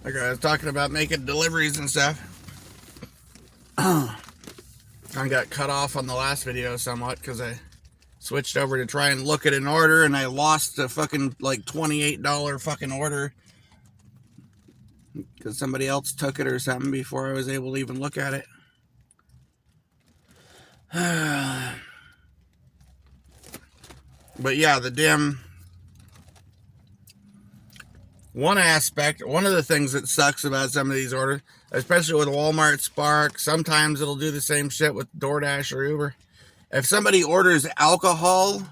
Like I was talking about making deliveries and stuff. I got cut off on the last video somewhat because I switched over to try and look at an order and I lost a fucking like $28 fucking order because somebody else took it or something before I was able to even look at it. But yeah, the damn one of the things that sucks about some of these orders, especially with Walmart Spark, sometimes it'll do the same shit with DoorDash or Uber. If somebody orders alcohol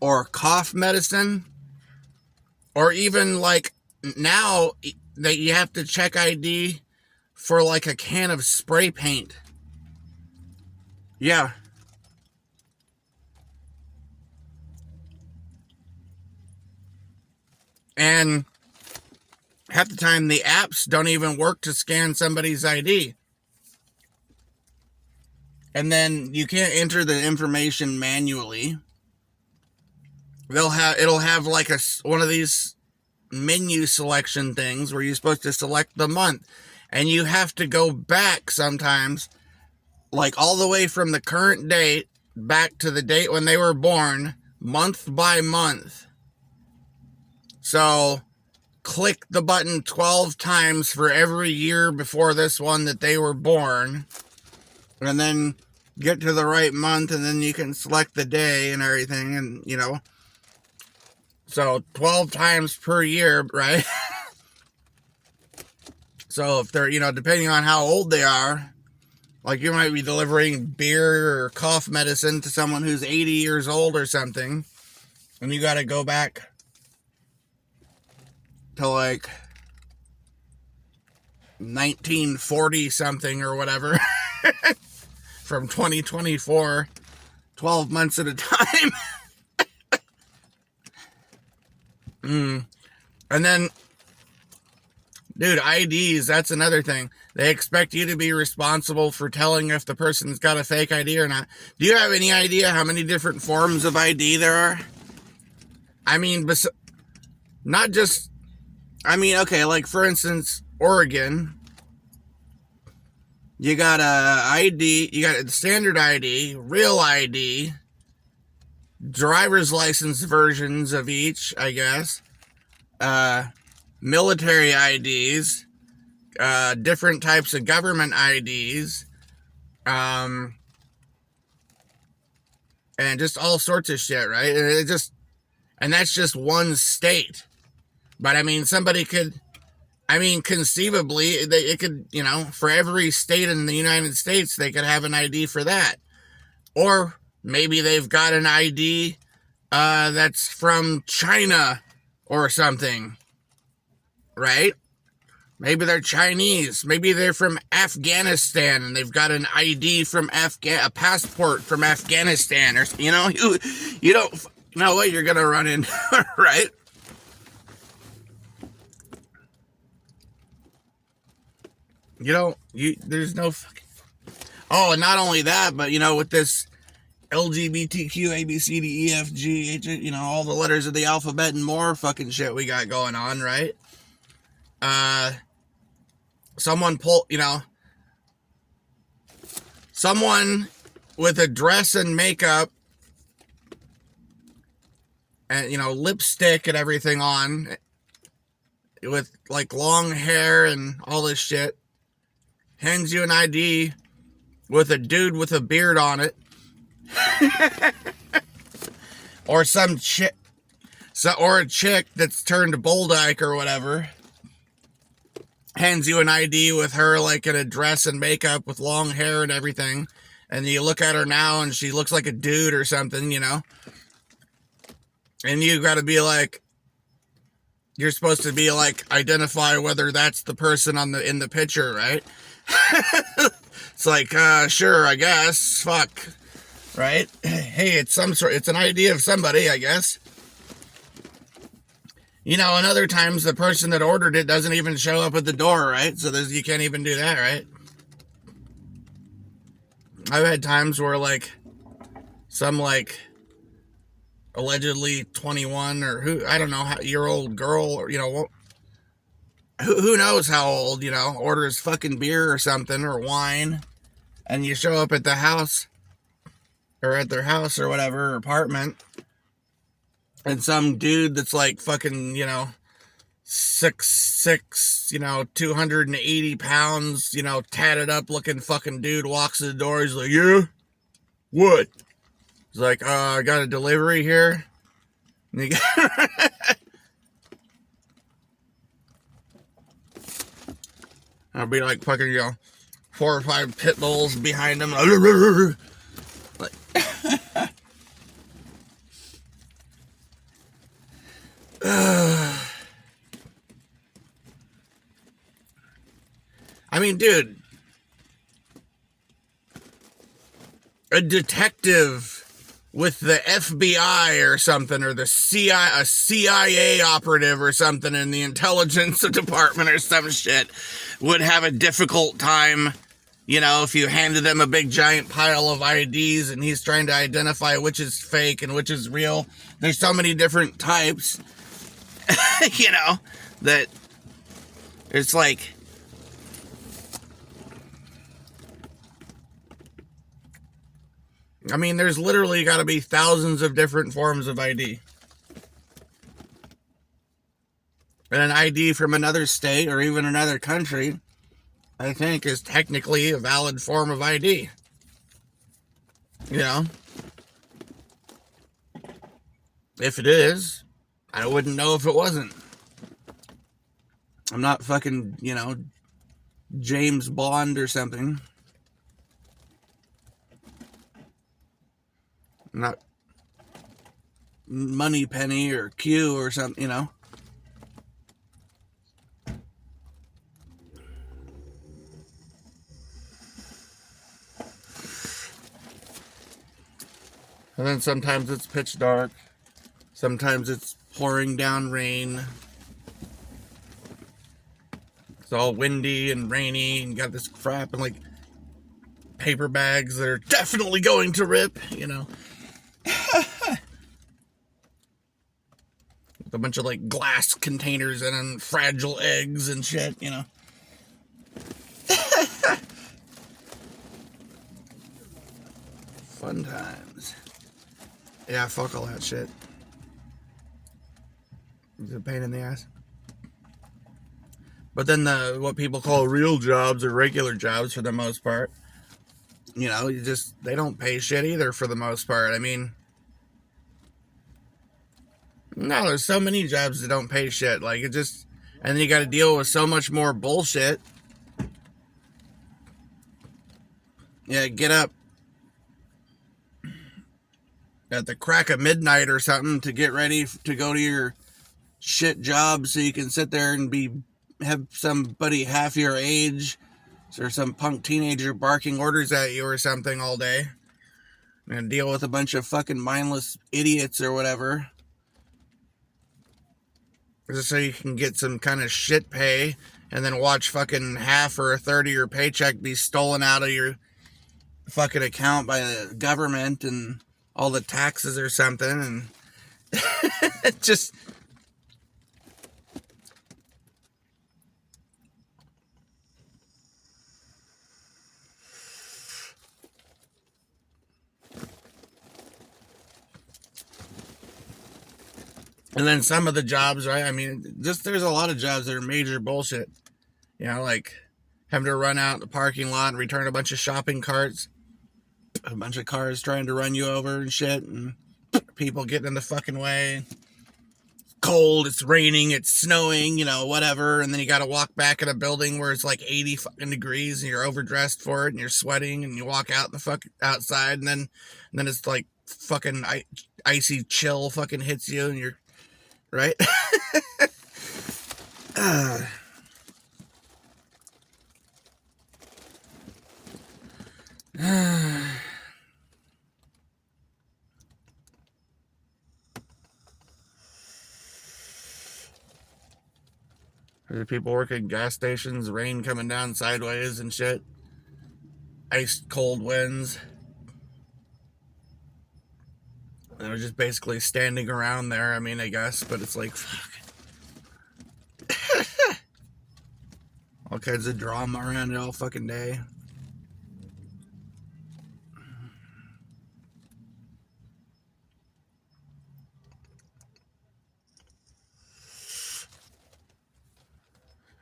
or cough medicine, or even like now that you have to check ID for like a can of spray paint. Yeah. And half the time the apps don't even work to scan somebody's ID. And then you can't enter the information manually. It'll have like one of these menu selection things where you're supposed to select the month. And you have to go back sometimes, like all the way from the current date back to the date when they were born, month by month. So click the button 12 times for every year before this one that they were born, and then get to the right month, and then you can select the day and everything, and you know, so 12 times per year, right? So if they're, you know, depending on how old they are, like you might be delivering beer or cough medicine to someone who's 80 years old or something, and you got to go back to like 1940 something or whatever from 2024, 12 months at a time. And then, dude, IDs, that's another thing. They expect you to be responsible for telling if the person's got a fake ID or not. Do you have any idea how many different forms of ID there are? I mean, not just, I mean, okay, like for instance, Oregon, you got a ID, you got a standard ID, real ID, driver's license versions of each, I guess, military IDs, different types of government IDs, and just all sorts of shit, right? And that's just one state. But I mean, somebody could, I mean, conceivably, it could, you know, for every state in the United States, they could have an ID for that. Or maybe they've got an ID that's from China or something, right? Maybe they're Chinese. Maybe they're from Afghanistan and they've got an ID from a passport from Afghanistan, or, you know, you don't know what you're going to run into, right? There's no fucking, oh, and not only that, but, you know, with this LGBTQ, ABCDEFG, you know, all the letters of the alphabet and more fucking shit we got going on, right? Someone with a dress and makeup and, you know, lipstick and everything on, with like long hair and all this shit, hands you an ID with a dude with a beard on it. Or some chick, or a chick that's turned Boldyke or whatever, hands you an ID with her like in a dress and makeup with long hair and everything, and you look at her now and she looks like a dude or something, you know, and you gotta be like, you're supposed to be like, identify whether that's the person in the picture, right? It's like, sure, I guess, fuck, right? Hey, it's an ID of somebody, I guess. You know, and other times the person that ordered it doesn't even show up at the door, right? So you can't even do that, right? I've had times where like some like allegedly 21 or who, I don't know, year old girl, or, you know, who knows how old, orders fucking beer or something or wine, and you show up at the house or at their house or whatever, apartment, and some dude that's like fucking, 6'6", 280 pounds, tatted up looking fucking dude walks to the door. He's like, yeah, what? He's like, I got a delivery here. And you got I'll be like fucking, 4 or 5 pit bulls behind him. Like, I mean, dude, a detective with the FBI or something, or the CIA, a CIA operative or something in the intelligence department or some shit would have a difficult time, if you handed him a big giant pile of IDs and he's trying to identify which is fake and which is real. There's so many different types, that it's like, I mean, there's literally got to be thousands of different forms of ID. And an ID from another state or even another country, I think, is technically a valid form of ID. If it is, I wouldn't know if it wasn't. I'm not fucking, James Bond or something. I'm not Moneypenny or Q or something, And then sometimes it's pitch dark. Sometimes it's pouring down rain. It's all windy and rainy, and you got this crap and like paper bags that are definitely going to rip, With a bunch of like glass containers in them, fragile eggs and shit, Fun times. Yeah, fuck all that shit. It's a pain in the ass. But then what people call real jobs or regular jobs for the most part, they don't pay shit either for the most part. I mean, no, there's so many jobs that don't pay shit. Like, and then you got to deal with so much more bullshit. Yeah, get up at the crack of midnight or something to get ready to go to your shit job so you can sit there and have somebody half your age or some punk teenager barking orders at you or something all day and deal with a bunch of fucking mindless idiots or whatever, just so you can get some kind of shit pay and then watch fucking half or a third of your paycheck be stolen out of your fucking account by the government and all the taxes or something, and just and then some of the jobs, right? I mean, there's a lot of jobs that are major bullshit. Like having to run out in the parking lot and return a bunch of shopping carts, a bunch of cars trying to run you over and shit, and people getting in the fucking way. Cold, it's raining, it's snowing, whatever, and then you got to walk back in a building where it's like 80 fucking degrees and you're overdressed for it and you're sweating, and you walk out in the fuck outside, and then it's like fucking icy chill fucking hits you and you're right. There's people working gas stations, rain coming down sideways and shit. Ice cold winds. They're just basically standing around there, I mean, I guess, but it's like, fuck. All kinds of drama around it all fucking day.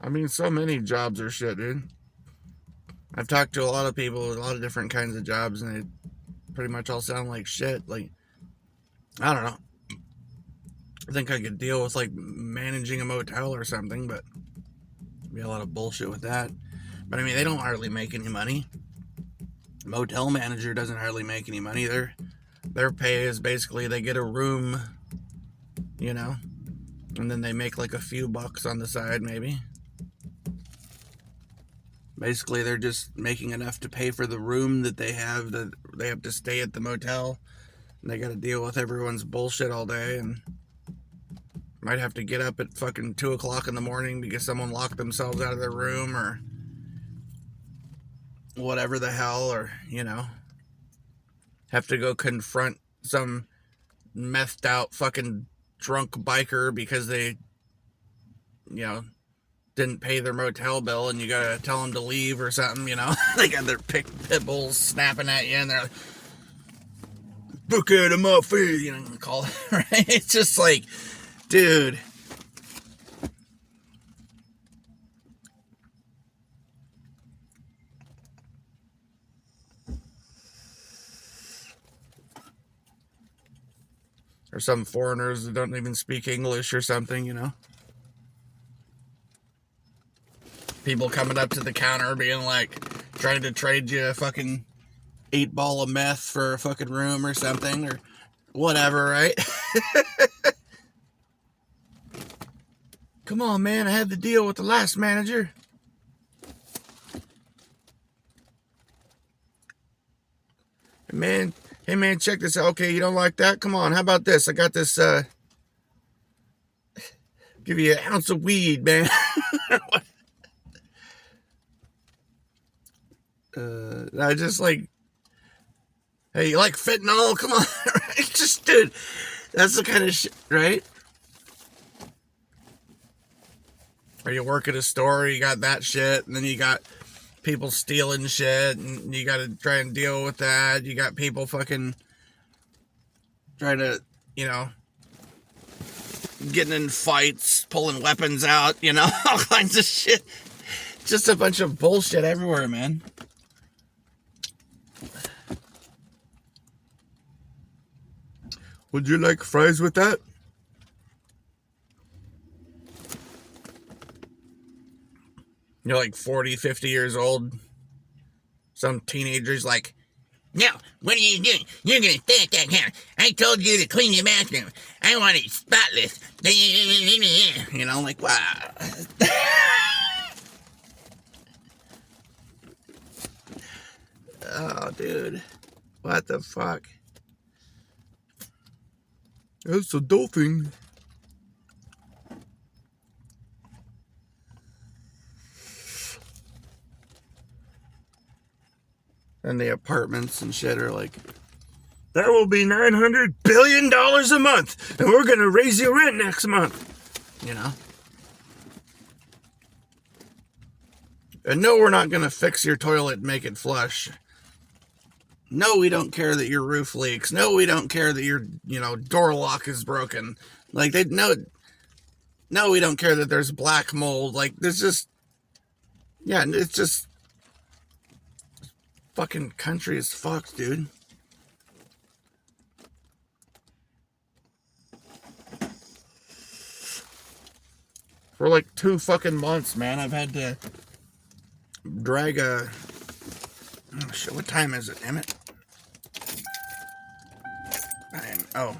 I mean, so many jobs are shit, dude. I've talked to a lot of people with a lot of different kinds of jobs, and they pretty much all sound like shit. Like, I don't know. I think I could deal with, like, managing a motel or something, but be a lot of bullshit with that. But, I mean, they don't hardly make any money. Motel manager doesn't hardly make any money. Their pay is basically they get a room, you know, and then they make, like, a few bucks on the side, maybe. Basically, they're just making enough to pay for the room that they have to stay at the motel. And they got to deal with everyone's bullshit all day, and might have to get up at fucking 2 o'clock in the morning because someone locked themselves out of their room or whatever the hell, or, you know, have to go confront some methed out fucking drunk biker because they, you know, didn't pay their motel bill, and you gotta tell them to leave or something, you know. They got their pit bulls snapping at you, and they're like, book at them up, you know, call it, right? It's just like, dude. Or some foreigners that don't even speak English or something, you know. People coming up to the counter being like, trying to trade you a fucking 8-ball of meth for a fucking room or something, or whatever, right? Come on, man, I had the deal with the last manager. Hey man, check this out. Okay, you don't like that? Come on, how about this? I got this, give you an ounce of weed, man. I just like, hey, you like fentanyl? Come on, right? Just, dude, that's the kind of shit, right? Or you work at a store, you got that shit, and then you got people stealing shit, and you got to try and deal with that. You got people fucking trying to, you know, getting in fights, pulling weapons out, you know, all kinds of shit. Just a bunch of bullshit everywhere, man. Would you like fries with that? You're like 40, 50 years old. Some teenager's like, no, what are you doing? You're going to stay at that counter. I told you to clean your bathroom. I want it spotless. You know, like, wow. Oh, dude. What the fuck? That's a dolphin. And the apartments and shit are like, that will be $900 billion a month, and we're going to raise your rent next month. You know? And no, we're not going to fix your toilet and make it flush. No, we don't care that your roof leaks. No, we don't care that your, you know, door lock is broken. Like, no, we don't care that there's black mold. Like, there's just, yeah, it's just, fucking country is fucked, dude. For like 2 fucking months, man, I've had to drag a, oh shit, what time is it, damn it? Oh,